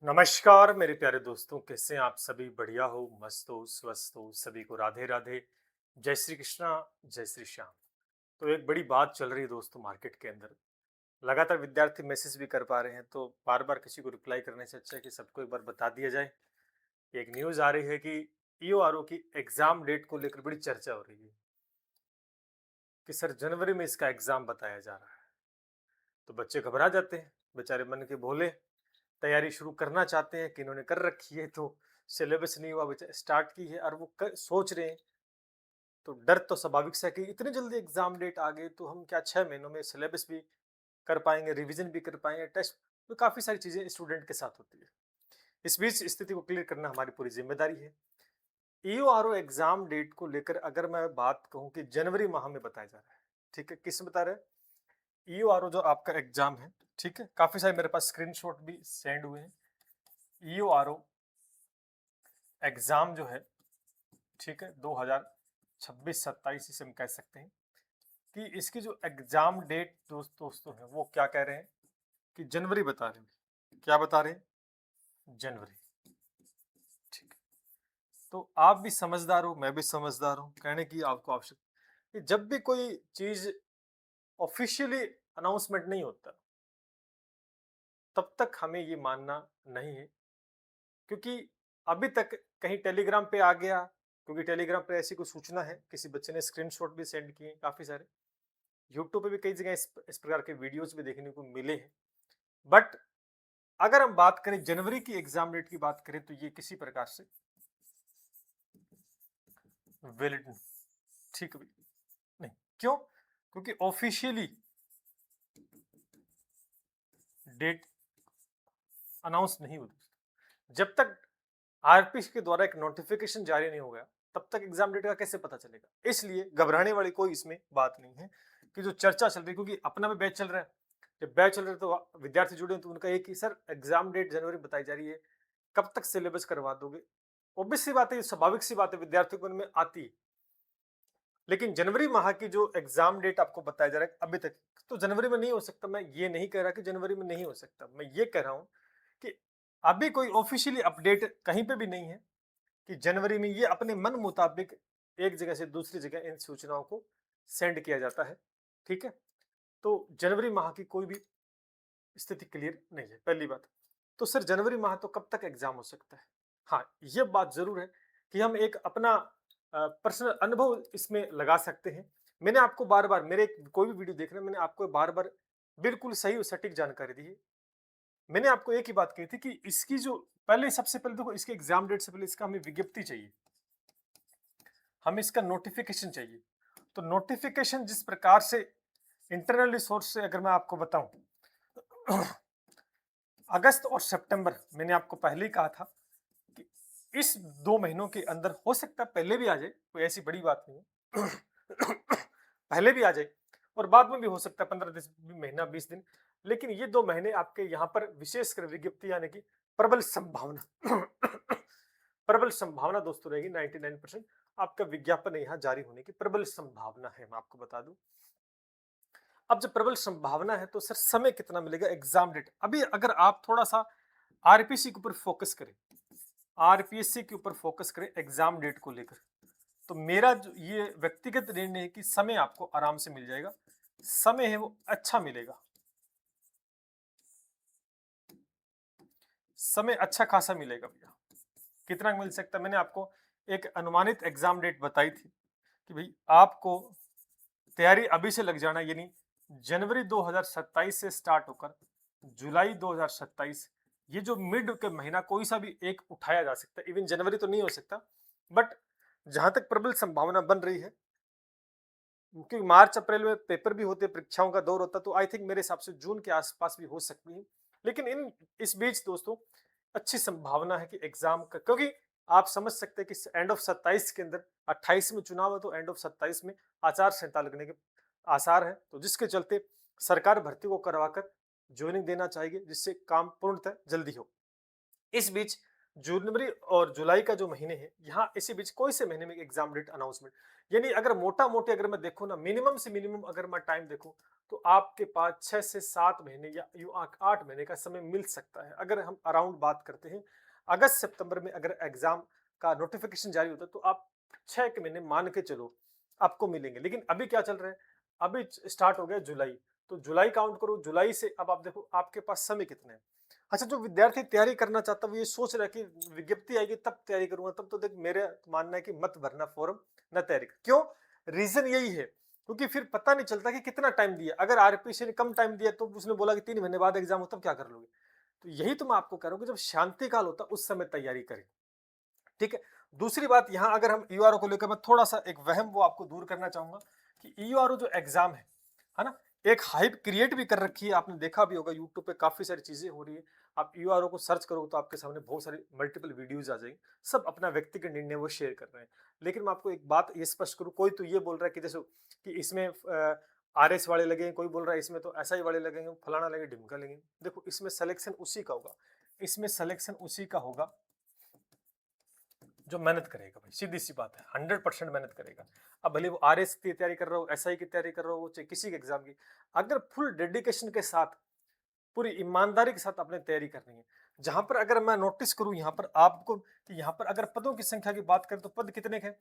नमस्कार मेरे प्यारे दोस्तों, कैसे हैं आप सभी? बढ़िया हो, मस्त हो, स्वस्थ हो? सभी को राधे राधे। जय श्री कृष्णा, जय श्री श्याम। तो एक बड़ी बात चल रही है दोस्तों मार्केट के अंदर। लगातार विद्यार्थी मैसेज भी कर पा रहे हैं, तो बार बार किसी को रिप्लाई करने से अच्छा है कि सबको एक बार बता दिया जाए। एक न्यूज आ रही है कि ईओआरओ की एग्जाम डेट को लेकर बड़ी चर्चा हो रही है कि सर जनवरी में इसका एग्जाम बताया जा रहा है। तो बच्चे घबरा जाते हैं, बेचारे मन के भोले तैयारी शुरू करना चाहते हैं कि इन्होंने कर रखी है, तो सिलेबस नहीं हुआ, बच्चे स्टार्ट की है और वो सोच रहे हैं। तो डर तो स्वाभाविक सा है कि इतनी जल्दी एग्जाम डेट आ गई, तो हम क्या 6 महीनों में सिलेबस भी कर पाएंगे, रिवीजन भी कर पाएंगे, टेस्ट। तो काफी सारी चीजें स्टूडेंट के साथ होती है। इस बीच स्थिति को क्लियर करना हमारी पूरी जिम्मेदारी है। ईओआरओ एग्जाम डेट को लेकर अगर मैं बात कहूं कि जनवरी माह में बताया जा रहा है, ठीक है, किस में बता रहे हैं? ईओआरओ जो आपका एग्जाम है, ठीक है, काफी सारे मेरे पास स्क्रीनशॉट भी सेंड हुए हैं। ईओआरओ एग्जाम जो है, ठीक है, 2026-27 इसे हम कह सकते हैं कि इसकी जो एग्जाम डेट दोस्तों है वो क्या कह रहे हैं कि जनवरी बता रहे हैं। क्या बता रहे हैं? जनवरी। ठीक है, तो आप भी समझदार हो, मैं भी समझदार हूं, कहने की आपको आवश्यकता कि जब भी कोई चीज ऑफिशियली अनाउंसमेंट नहीं होता, तब तक हमें ये मानना नहीं है, क्योंकि अभी तक कहीं टेलीग्राम पे आ गया, क्योंकि टेलीग्राम पे ऐसी कोई सूचना है, किसी बच्चे ने स्क्रीनशॉट भी सेंड किए काफी सारे। यूट्यूब पे भी कई जगह इस प्रकार के वीडियोस भी देखने को मिले हैं। बट अगर हम बात करें जनवरी की एग्जाम डेट की बात करें, तो ये किसी प्रकार से वैलिड नहीं, ठीक भी नहीं। क्यों? क्योंकि ऑफिशियली डेट अनाउंस नहीं हुई। जब तक आरपी के द्वारा एक नोटिफिकेशन जारी नहीं हो गया, तब तक एग्जाम डेट का कैसे पता चलेगा? इसलिए घबराने वाली कोई इसमें बात नहीं है कि जो चर्चा चल रही है, क्योंकि अपना भी बैच चल रहा है। जब बैच चल रहा है तो विद्यार्थी जुड़े हैं, तो उनका एक ही सर एग्जाम डेट जनवरी में बताई जा रही है, कब तक सिलेबस करवा दोगे? ऑब्वियस सी बात है, स्वाभाविक सी बात है, विद्यार्थियों को उनमें आती है। लेकिन जनवरी माह की जो एग्जाम डेट आपको बताया जा रहा है अभी तक, तो जनवरी में नहीं हो सकता। मैं ये नहीं कह रहा कि जनवरी में नहीं हो सकता, मैं ये कह रहा हूं कि अभी कोई ऑफिशियली अपडेट कहीं पे भी नहीं है कि जनवरी में ये अपने मन मुताबिक एक जगह से दूसरी जगह इन सूचनाओं को सेंड किया जाता है। ठीक है, तो जनवरी माह की कोई भी स्थिति क्लियर नहीं है, पहली बात। तो सर जनवरी माह तो कब तक एग्जाम हो सकता है? हाँ, ये बात जरूर है कि हम एक अपना पर्सनल अनुभव इसमें लगा सकते हैं। मैंने आपको बार बार मेरे कोई भी वीडियो देख रहे हैं, मैंने आपको बार बार बिल्कुल सही और सटीक जानकारी दी है। मैंने आपको एक ही बात कही थी कि इसकी जो पहले, सबसे पहले देखो, इसके एग्जाम डेट से पहले इसका हमें विज्ञप्ति चाहिए, हमें इसका नोटिफिकेशन चाहिए। तो नोटिफिकेशन जिस प्रकार से इंटरनल रिसोर्स से अगर मैं आपको बताऊं, अगस्त और सितंबर, मैंने आपको पहले ही कहा था कि इस 2 महीनों के अंदर हो सकता है पहले भी आ जाए, कोई ऐसी बड़ी बात नहीं है। पहले भी आ जाए और बाद में भी हो सकता है 15 दिन, महीना 20 दिन। लेकिन ये 2 महीने आपके यहाँ पर विशेषकर विज्ञप्ति आने की प्रबल संभावना प्रबल संभावना दोस्तों रहेगी। 99% आपका विज्ञापन यहाँ जारी होने की प्रबल संभावना है, मैं आपको बता दूं। अब जब प्रबल संभावना है, तो सर समय कितना मिलेगा? एग्जाम डेट अभी अगर आप थोड़ा सा आरपीसी के ऊपर फोकस करें, आरपीएससी के ऊपर फोकस करें एग्जाम डेट को लेकर, तो मेरा जो ये व्यक्तिगत निर्णय है कि समय आपको आराम से मिल जाएगा। समय है वो अच्छा मिलेगा, समय अच्छा खासा मिलेगा भैया। कितना मिल सकता है? मैंने आपको एक अनुमानित एग्जाम डेट बताई थी कि भाई आपको तैयारी अभी से लग जाना, यानी जनवरी 2027 से स्टार्ट होकर जुलाई 2027, ये जो मिड के महीना कोई सा भी एक उठाया जा सकता है। इवन जनवरी तो नहीं हो सकता, बट जहां तक प्रबल संभावना बन रही है, क्योंकि मार्च अप्रैल में पेपर भी होते हैं, परीक्षाओं का दौर होता है, तो आई थिंक मेरे हिसाब से जून के आसपास भी हो सकती है। लेकिन इस बीच दोस्तों अच्छी संभावना है कि एग्जाम का, क्योंकि आप समझ सकते हैं कि एंड ऑफ 27 के अंदर 28 में चुनाव है, तो एंड ऑफ 27 में आचार संहिता लगने के आसार है, तो जिसके चलते सरकार भर्ती को करवाकर ज्वाइनिंग देना चाहिए, जिससे काम पूर्णतः जल्दी हो। इस बीच जनवरी और जुलाई का जो महीने हैं, यहाँ इसी बीच कोई से महीने में एग्जाम डेट अनाउंसमेंट, यानी अगर मोटा-मोटी अगर मैं देखूँ ना, मिनिमम से मिनिमम अगर मैं टाइम देखूँ, तो आपके पास 6 से 7 महीने या यूँ 8 महीने का समय मिल सकता है। अगर हम अराउंड बात करते हैं, अगस्त-सितंबर में अगर एग्जाम का नोटिफिकेशन जारी होता है, तो आप 6 के महीने मान के चलो, आपको मिलेंगे। लेकिन अभी क्या चल रहा है? अभी स्टार्ट हो गया जुलाई, तो जुलाई काउंट करो, जुलाई से अब आप देखो आपके पास समय कितने हैं। अच्छा, जो विद्यार्थी तैयारी करना चाहता है वो ये सोच रहा है कि विज्ञप्ति आएगी तब तैयारी करूंगा, तब तो देख मेरा मानना है कि मत भरना फॉर्म, न तैयारी कर। क्यों? रीजन यही है क्योंकि फिर पता नहीं चलता कि कितना टाइम दिया। अगर आरपीसी ने कम टाइम दिया तो उसने बोला कि 3 महीने बाद एग्जाम हो, तब क्या कर लोगे? तो यही तो मैं आपको कह रहा हूँ कि जब शांति काल होता है उस समय तैयारी करें। ठीक है। दूसरी बात, यहाँ अगर हम ईयूआरओ को लेकर मैं थोड़ा सा एक वहम वो आपको दूर करना चाहूंगा कि ईयूआरओ जो एग्जाम है ना, एक हाइप क्रिएट भी कर रखी है। आपने देखा भी होगा यूट्यूब पे काफी सारी चीजें हो रही है। आप ईयूआरओ को सर्च करोगे तो आपके सामने बहुत सारी मल्टीपल वीडियोज आ जाएंगे। सब अपना व्यक्तिगत निर्णय वो शेयर कर रहे हैं। लेकिन मैं आपको एक बात ये स्पष्ट करूँ, कोई तो ये बोल रहा है कि जैसे कि इसमें आरएस वाले लगे, कोई बोल रहा है इसमें तो एसआई वाले लगेंगे, फलाना लगे, ढिमका लगेंगे। देखो, इसमें सिलेक्शन उसी का होगा, इसमें सिलेक्शन उसी का होगा जो मेहनत करेगा भाई, सीधी सी बात है, 100% मेहनत करेगा। अब भले वो आरएस की तैयारी कर रहा हो, एसआई की तैयारी कर रहा हो, चाहे किसी के एग्जाम की, अगर फुल डेडिकेशन के साथ, पूरी ईमानदारी के साथ अपने तैयारी करनी है। जहां पर अगर मैं नोटिस करूं यहाँ पर आपको कि यहाँ पर अगर पदों की संख्या की बात करें तो पद कितने हैं?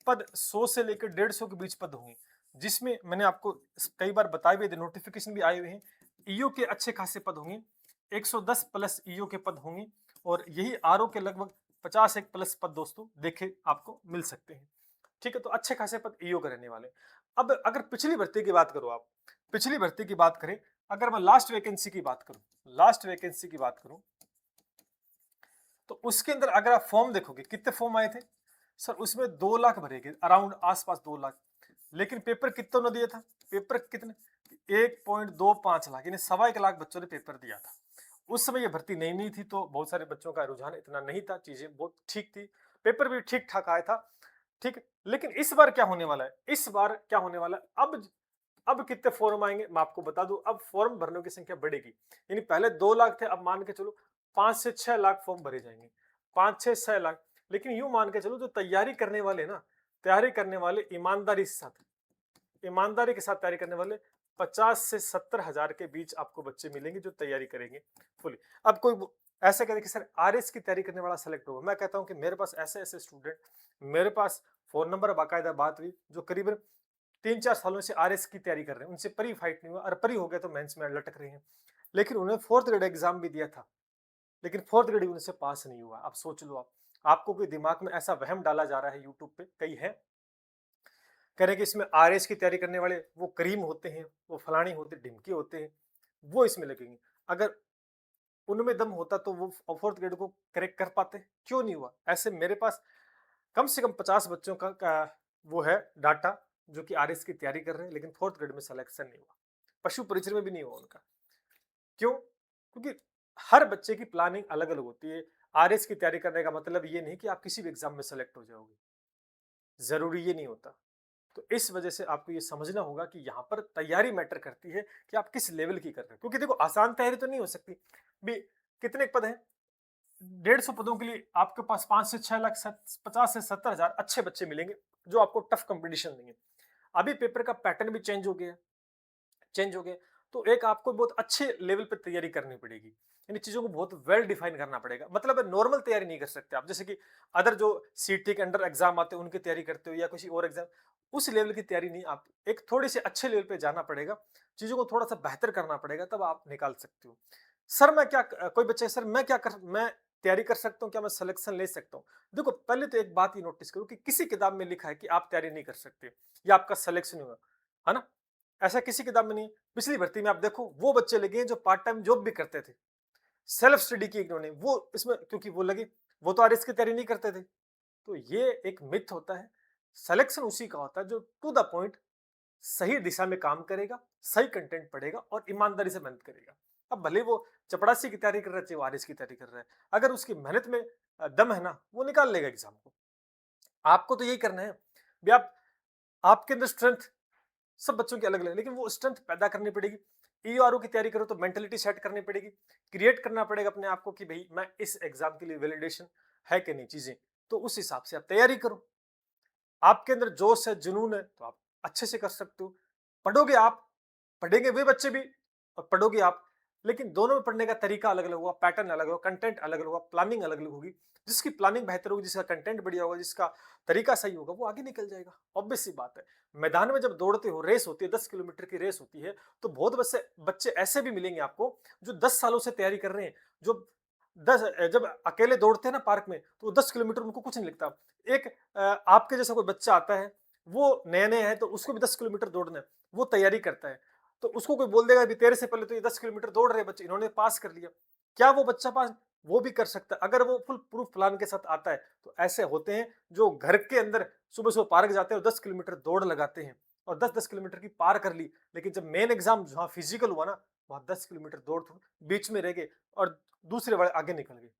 पद 100 से लेकर 150 के बीच पद होंगे, जिसमें मैंने आपको कई बार बताए हुए थे, नोटिफिकेशन भी आए हुए हैं। ईओ के अच्छे खासे पद होंगे, 110 प्लस ईओ के पद होंगे, और यही आरओ के लगभग 50 एक प्लस पद दोस्तों देखे आपको मिल सकते हैं। ठीक है, तो अच्छे खासे पद ईओ के रहने वाले। अब अगर पिछली भर्ती की बात करो, आप पिछली भर्ती की बात करें, अगर मैं लास्ट वैकेंसी की बात करूं, लास्ट वैकेंसी की बात करूं, तो उसके अंदर अगर आप फॉर्म देखोगे कितने फॉर्म आए थे सर, उसमें 2 लाख भरे गए, अराउंड आसपास 2 लाख। लेकिन पेपर कितनों ने दिया था? पेपर कितने? 1.25 लाख, यानी 1.25 लाख बच्चों ने पेपर दिया था। उस समय ये भर्ती नई नहीं थी, तो बहुत सारे बच्चों का रुझान इतना नहीं था, चीजें बहुत ठीक थी, पेपर भी ठीक ठाक आया था। ठीक है, लेकिन इस बार क्या होने वाला है? इस बार क्या होने वाला है? अब कितने फॉर्म आएंगे मैं आपको बता दूं। अब फॉर्म भरने की संख्या बढ़ेगी, यानी पहले 2 लाख थे, अब मान के चलो 5 से 6 लाख फॉर्म भरे जाएंगे, 5 से 6 लाख। लेकिन यूं मान के चलो, जो तैयारी करने वाले ना, तैयारी करने वाले ईमानदारी के साथ तैयारी करने वाले 50 से 70 हजार के बीच आपको बच्चे मिलेंगे जो तैयारी करेंगे फुली। अब कोई ऐसा कहते कि सर आरएस की तैयारी करने वाला सेलेक्ट होगा, मैं कहता हूं कि मेरे पास ऐसे ऐसे स्टूडेंट, मेरे पास फोन नंबर बाकायदा बात हुई, जो करीबन 3-4 सालों से आरएस की तैयारी कर रहे हैं, उनसे परी फाइट नहीं हुआ, और परी हो गया तो मेंस में लटक रहे हैं। लेकिन उन्होंने 4th ग्रेड एग्जाम भी दिया था, लेकिन 4th ग्रेड उनसे पास नहीं हुआ। आप सोच लो, आप आपको कोई दिमाग में ऐसा वहम डाला जा रहा है, यूट्यूब पे कई है, कह रहे हैं कि इसमें आरएस की तैयारी करने वाले वो करीम होते हैं, वो फलानी होते, ढिमकी होते हैं, वो इसमें लगेंगे। अगर उनमें दम होता तो वो 4th ग्रेड को करेक्ट कर पाते, क्यों नहीं हुआ? ऐसे मेरे पास कम से कम 50 बच्चों का वो है डाटा, जो कि आरएस की तैयारी कर रहे हैं, लेकिन 4th ग्रेड में सिलेक्शन नहीं हुआ, पशु परिचय में भी नहीं हुआ उनका। क्यों? क्योंकि हर बच्चे की प्लानिंग अलग अलग होती है। आरएस की तैयारी करने का मतलब ये नहीं कि आप किसी भी एग्जाम में सेलेक्ट हो जाओगे, जरूरी ये नहीं होता। तो इस वजह से आपको ये समझना होगा कि यहाँ पर तैयारी मैटर करती है कि आप किस लेवल की कर रहे हो, क्योंकि देखो आसान तैयारी तो नहीं हो सकती भी। कितने पद हैं? 150 पदों के लिए आपके पास 5 से 6 लाख 50 से 70 हजार अच्छे बच्चे मिलेंगे, जो आपको टफ कंपटीशन देंगे। अभी पेपर का पैटर्न भी चेंज हो गया, तो एक आपको बहुत अच्छे लेवल पे तैयारी करनी पड़ेगी, यानी चीजों को बहुत वेल डिफाइन करना पड़ेगा। मतलब नॉर्मल तैयारी नहीं कर सकते आप, जैसे कि अदर जो सीटी के अंडर एग्जाम आते हैं उनकी तैयारी करते हो, या किसी और एग्जाम, उस लेवल की तैयारी नहीं। आप एक थोड़ी सी अच्छे लेवल पे जाना पड़ेगा, चीजों को थोड़ा सा बेहतर करना पड़ेगा, तब आप निकाल सकते हो। सर मैं क्या, कोई बच्चे सर मैं तैयारी कर सकता हूँ, क्या मैं सिलेक्शन ले सकता हूँ? देखो, पहले तो एक बात ये नोटिस करो कि किसी किताब में लिखा है कि आप तैयारी नहीं कर सकते या आपका सिलेक्शन होगा, है ना? ऐसा किसी किताब में नहीं है। पिछली भर्ती में आप देखो, वो बच्चे लगे हैं जो पार्ट टाइम जॉब भी करते थे, सेल्फ स्टडी की इन्होंने, वो इसमें क्योंकि वो लगे, वो तो आरएस की तैयारी नहीं करते थे। तो ये एक मिथ होता है। सिलेक्शन उसी का होता है जो टू द पॉइंट सही दिशा में काम करेगा, सही कंटेंट पढ़ेगा और ईमानदारी से मेहनत करेगा। अब भले वो चपड़ासी की तैयारी कर रहा है, चाहे वो आरएस की तैयारी कर रहा है, अगर उसकी मेहनत में दम है ना, वो निकाल लेगा एग्जाम को। आपको तो यही करना है भी। आपके अंदर स्ट्रेंथ सब बच्चों की अलग अलग है, लेकिन वो स्ट्रेंथ पैदा करनी पड़ेगी। ईयूआरओ की तैयारी करो तो मेंटलिटी सेट करनी पड़ेगी, क्रिएट करना पड़ेगा अपने आप को कि भाई मैं इस एग्जाम के लिए वैलिडेशन है कि नहीं चीजें, तो उस हिसाब से आप तैयारी करो। आपके अंदर जोश है, जुनून है, तो आप अच्छे से कर सकते हो। पढ़ोगे आप, पढ़ेंगे वे बच्चे भी और पढ़ोगे आप, लेकिन दोनों में पढ़ने का तरीका अलग-अलग होगा, पैटर्न अलग होगा, कंटेंट अलग-अलग होगा, प्लानिंग अलग-अलग होगी। जिसकी प्लानिंग बेहतर होगी, जिसका कंटेंट बढ़िया होगा, जिसका तरीका सही होगा, वो आगे निकल जाएगा। ऑब्वियस सी बात है। मैदान में जब दौड़ते हो, रेस होती है, 10 किलोमीटर की रेस होती है, तो बहुत बच्चे बच्चे ऐसे भी मिलेंगे आपको, जो 10 सालों से तैयारी कर रहे हैं, जो 10 जब अकेले दौड़ते हैं ना पार्क में, तो 10 किलोमीटर उनको कुछ नहीं लगता। एक आपके जैसा कोई बच्चा आता है, वो नया-नया है, तो उसको भी 10 किलोमीटर दौड़ना है, वो तैयारी करता है। तो उसको कोई बोल देगा अभी तेरे से पहले तो ये 10 किलोमीटर दौड़ रहे बच्चे, इन्होंने पास कर लिया। क्या वो बच्चा पास? वो भी कर सकता है। अगर वो फुल प्रूफ प्लान के साथ आता है, तो ऐसे होते हैं जो घर के अंदर सुबह-सुबह पार्क जाते हैं और 10 किलोमीटर दौड़ लगाते हैं और 10-10 किलोमीटर की पार कर ली। लेकिन जब मेन एग्जाम जहाँ फिजिकल हुआ ना, वहाँ 10 किलोमीटर दौड़ बीच में रह गए और दूसरे वाले आगे निकल गए।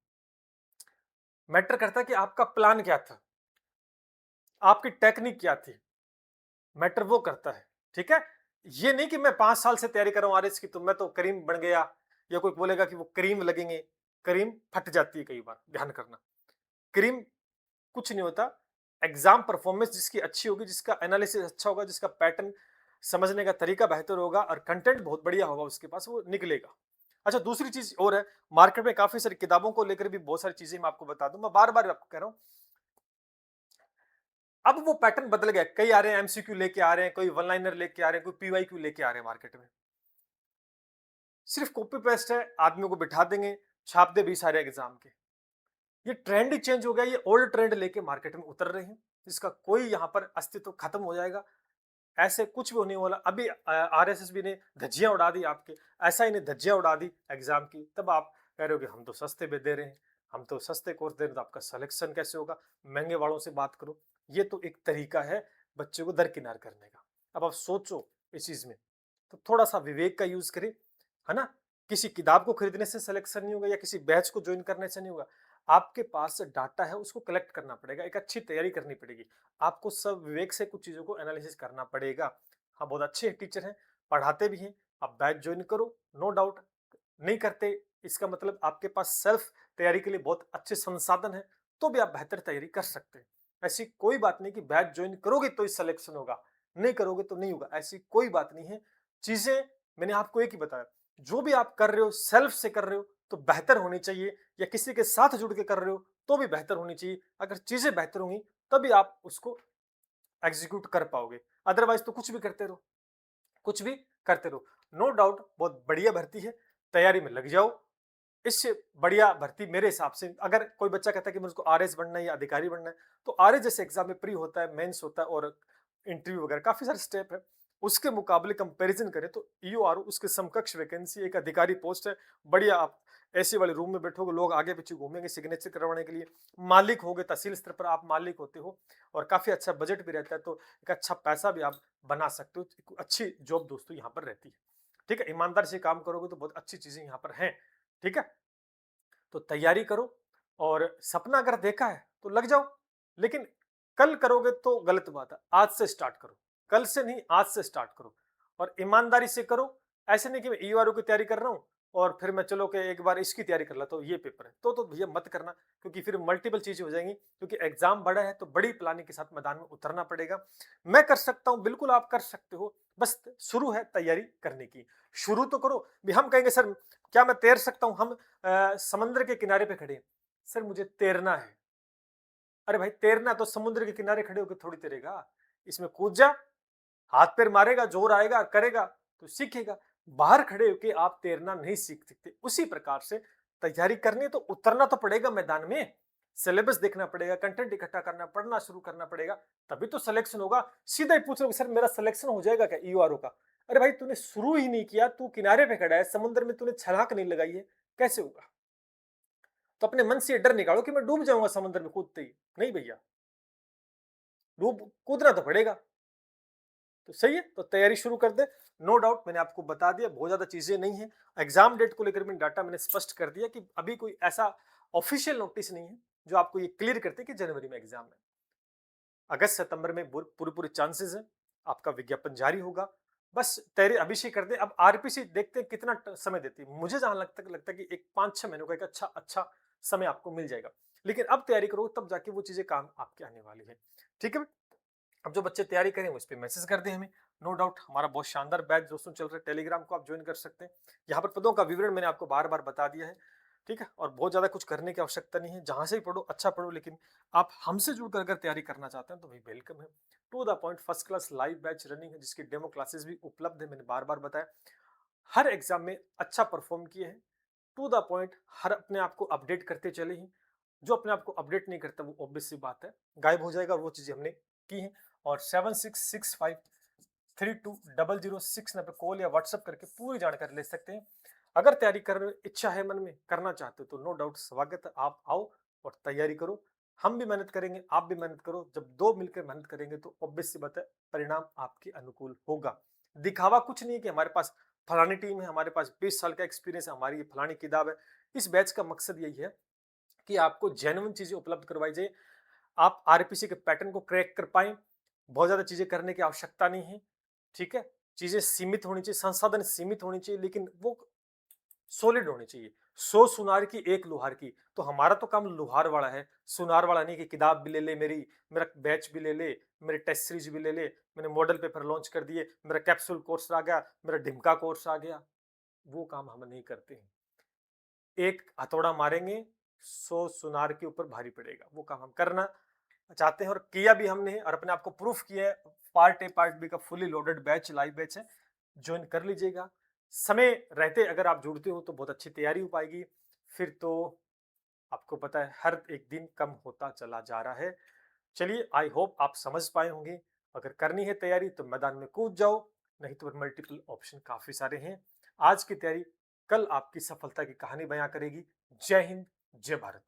मैटर करता है कि आपका प्लान क्या था? आपकी टेक्निक क्या थी? मैटर वो करता है, ठीक है? ये नहीं कि मैं 5 साल से तैयारी कर रहा हूँ आरएस की, तो मैं तो करीम बन गया, या कोई बोलेगा कि वो क्रीम लगेंगे। करीम फट जाती है कई बार, ध्यान करना। क्रीम कुछ नहीं होता। एग्जाम परफॉर्मेंस जिसकी अच्छी होगी, जिसका एनालिसिस अच्छा होगा, जिसका पैटर्न समझने का तरीका बेहतर होगा और कंटेंट बहुत बढ़िया होगा उसके पास, वो निकलेगा। अच्छा, दूसरी चीज और है, मार्केट में काफी सारी किताबों को लेकर भी बहुत सारी चीजें मैं आपको बता दूं, मैं बार बार आपको कह रहा हूँ। अब वो पैटर्न बदल गया, कई आ रहे हैं एमसीक्यू लेके आ रहे हैं, कोई वन लाइनर लेके आ रहे हैं, कोई पीवाईक्यू लेके आ रहे हैं मार्केट में। सिर्फ कॉपी पेस्ट है, आदमियों को बिठा देंगे, छाप दे भी सारे एग्जाम के। ये ट्रेंड ही चेंज हो गया, ये ओल्ड ट्रेंड लेके मार्केट में उतर रहे हैं, जिसका कोई यहाँ पर अस्तित्व खत्म हो जाएगा। ऐसे कुछ भी होने वाला। अभी आरएसएस भी ने धज्जियां उड़ा दी आपके, ऐसा इन्हें धज्जियां उड़ा दी एग्जाम की, तब आप कह रहे हो कि हम तो सस्ते में दे रहे हैं, हम तो सस्ते कोर्स दे रहे हैं, तो आपका सिलेक्शन कैसे होगा? महंगे वालों से बात करो। ये तो एक तरीका है बच्चे को दरकिनार करने का। अब आप सोचो इस चीज में, तो थोड़ा सा विवेक का यूज करें, है ना? किसी किताब को खरीदने से सिलेक्शन नहीं होगा या किसी बैच को ज्वाइन करने से नहीं होगा। आपके पास डाटा है, उसको कलेक्ट करना पड़ेगा, एक अच्छी तैयारी करनी पड़ेगी। आपको सब विवेक से कुछ चीजों को एनालिसिस करना पड़ेगा। हाँ, बहुत अच्छे टीचर हैं, पढ़ाते भी हैं, आप बैच ज्वाइन करो, नो डाउट। नहीं करते, इसका मतलब आपके पास सेल्फ तैयारी के लिए बहुत अच्छे संसाधन है, तो भी आप बेहतर तैयारी कर सकते हैं। ऐसी कोई बात नहीं कि बैच ज्वाइन करोगे तो ही सिलेक्शन होगा, नहीं करोगे तो नहीं होगा, ऐसी कोई बात नहीं है। चीजें मैंने आपको एक ही बताया, जो भी आप कर रहे हो सेल्फ से कर रहे हो तो बेहतर होनी चाहिए, या किसी के साथ जुड़ के कर रहे हो तो भी बेहतर होनी चाहिए। अगर चीजें बेहतर होंगी तभी आप उसको एग्जीक्यूट कर पाओगे, अदरवाइज तो कुछ भी करते रहो, कुछ भी करते रहो। नो डाउट बहुत बढ़िया भर्ती है, तैयारी में लग जाओ। इससे बढ़िया भर्ती मेरे हिसाब से, अगर कोई बच्चा कहता है कि मुझको आरएस बनना है या अधिकारी बनना है, तो आरएस जैसे एग्जाम में प्री होता है, मेंस होता है और इंटरव्यू वगैरह काफी सारे स्टेप है, उसके मुकाबले कंपैरिजन करें तो ईओआरओ उसके समकक्ष वैकेंसी, एक अधिकारी पोस्ट है, बढ़िया। आप एसी वाले रूम में बैठोगे, लोग आगे पीछे घूमेंगे सिग्नेचर करवाने के लिए, मालिक होगे, तहसील स्तर पर आप मालिक होते हो और काफी अच्छा बजट भी रहता है, तो एक अच्छा पैसा भी आप बना सकते हो। एक अच्छी जॉब दोस्तों यहाँ पर रहती है, ठीक है? ईमानदारी से काम करोगे तो बहुत अच्छी चीजें यहाँ पर हैं, ठीक है? तो तैयारी करो, और सपना अगर देखा है तो लग जाओ, लेकिन कल करोगे तो गलत बात है। आज से स्टार्ट करो, कल से नहीं, आज से स्टार्ट करो और ईमानदारी से करो। ऐसे नहीं कि मैं ईआरओ की तैयारी कर रहा हूँ और फिर मैं चलो कि एक बार इसकी तैयारी कर लेता हूँ, ये पेपर है तो भैया मत करना, क्योंकि फिर मल्टीपल चीजें हो जाएंगी, क्योंकि एग्जाम बड़ा है तो बड़ी प्लानिंग के साथ मैदान में उतरना पड़ेगा। मैं कर सकता हूँ, बिल्कुल आप कर सकते हो, बस शुरू है तैयारी करने की। शुरू तो करो भी। हम कहेंगे सर क्या मैं तैर सकता हूँ? हम समुद्र के किनारे पे खड़े हैं, सर मुझे तैरना है। अरे भाई, तैरना तो समुद्र के किनारे खड़े होकर थोड़ी तैरेगा, इसमें कूद जा, हाथ पैर मारेगा, जोर आएगा, करेगा तो सीखेगा। बाहर खड़े होके आप तैरना नहीं सीख सकते। उसी प्रकार से तैयारी करनी है तो उतरना तो पड़ेगा मैदान में, सिलेबस देखना पड़ेगा, कंटेंट इकट्ठा करना, पढ़ना शुरू करना पड़ेगा, तभी तो सिलेक्शन होगा। सीधा ही पूछ रहे हो सर मेरा सिलेक्शन हो जाएगा क्या ईओआरओ का? अरे भाई, तूने शुरू ही नहीं किया, तू किनारे पे खड़ा है, समुद्र में तूने छलांग नहीं लगाई है, कैसे होगा? तो अपने मन से ये डर निकालो कि मैं डूब जाऊंगा समुद्र में कूदते ही। नहीं भैया, डूब कूदना तो पड़ेगा। तो सही है, तो तैयारी शुरू कर दे। नो डाउट मैंने आपको बता दिया, बहुत ज्यादा चीजें नहीं है। एग्जाम डेट को लेकर मैंने डाटा मैंने स्पष्ट कर दिया कि अभी कोई ऐसा ऑफिशियल नोटिस नहीं है जो आपको ये क्लियर करते कि जनवरी में एग्जाम है। अगस्त सितंबर में पूरे पूरे चांसेस है, आपका विज्ञापन जारी होगा। बस तैयारी अभी से कर दें। अब आरपीसी देखते हैं कितना समय देती है। मुझे जहां लगता है कि एक 5-6 महीनों का एक अच्छा अच्छा समय आपको मिल जाएगा। लेकिन अब तैयारी करो तब जाके वो चीजें काम आपके आने वाली है। ठीक है। अब जो बच्चे तैयारी करें वो इस पे मैसेज कर दें हमें। नो डाउट हमारा बहुत शानदार बैच दोस्तों चल रहा है, टेलीग्राम को आप ज्वाइन कर सकते हैं। यहाँ पर पदों का विवरण मैंने आपको बार बार बता दिया है। ठीक है, और बहुत ज्यादा कुछ करने की आवश्यकता नहीं है, जहां से ही पढ़ो अच्छा पढ़ो, लेकिन आप हमसे जुड़कर अगर तैयारी करना चाहते हैं तो भाई वेलकम है। To the point first class live batch running है, जिसकी डेमो क्लासेस भी उपलब्ध है, मैंने बार बार बताया। हर एग्जाम में अच्छा परफॉर्म किए हैं। टू द पॉइंट, हर अपने आप को अपडेट करते चले हैं। जो अपने आप को अपडेट नहीं करता वो ऑब्वियस सी बात है गायब हो जाएगा, और वो चीजें हमने की हैं। और 7665320069 पे कॉल या व्हाट्सएप करके पूरी जानकारी ले सकते हैं। अगर तैयारी कर इच्छा है मन में करना चाहते हो तो नो डाउट स्वागत है, आप आओ और तैयारी करो। हम भी मेहनत करेंगे, आप भी मेहनत करो। जब दो मिलकर मेहनत करेंगे तो ऑब्वियस सी बात है परिणाम आपके अनुकूल होगा। दिखावा कुछ नहीं है कि हमारे पास फलानी टीम है, हमारे पास 20 साल का एक्सपीरियंस है, हमारी ये फलानी किताब है। इस बैच का मकसद यही है कि आपको जेन्युइन चीजें उपलब्ध करवाई जाए, आप आरपीसी के पैटर्न को क्रैक कर पाएं। बहुत ज्यादा चीजें करने की आवश्यकता नहीं है। ठीक है, चीजें सीमित होनी चाहिए, संसाधन सीमित होनी चाहिए, लेकिन वो सॉलिड होनी चाहिए। 100 सुनार की एक लुहार की। तो हमारा तो काम लुहार वाला है, सुनार वाला नहीं कि किताब भी ले ले मेरी, मेरा बैच भी ले ले, मेरे टेस्ट सीरीज भी ले ले, मैंने मॉडल पेपर लॉन्च कर दिए, मेरा कैप्सूल कोर्स आ गया, मेरा ढिमका कोर्स आ गया। वो काम हम नहीं करते हैं। एक हथौड़ा मारेंगे, 100 सुनार के ऊपर भारी पड़ेगा। वो काम हम करना चाहते हैं और किया भी हमने, और अपने आप को प्रूफ किया है। पार्ट ए पार्ट बी का fully loaded batch live batch है, ज्वाइन कर लीजिएगा। समय रहते अगर आप जुड़ते हो तो बहुत अच्छी तैयारी हो पाएगी। फिर तो आपको पता है हर एक दिन कम होता चला जा रहा है। चलिए, आई होप आप समझ पाए होंगे। अगर करनी है तैयारी तो मैदान में कूद जाओ, नहीं तो मल्टीपल ऑप्शन काफी सारे हैं। आज की तैयारी कल आपकी सफलता की कहानी बयां करेगी। जय हिंद, जय भारत।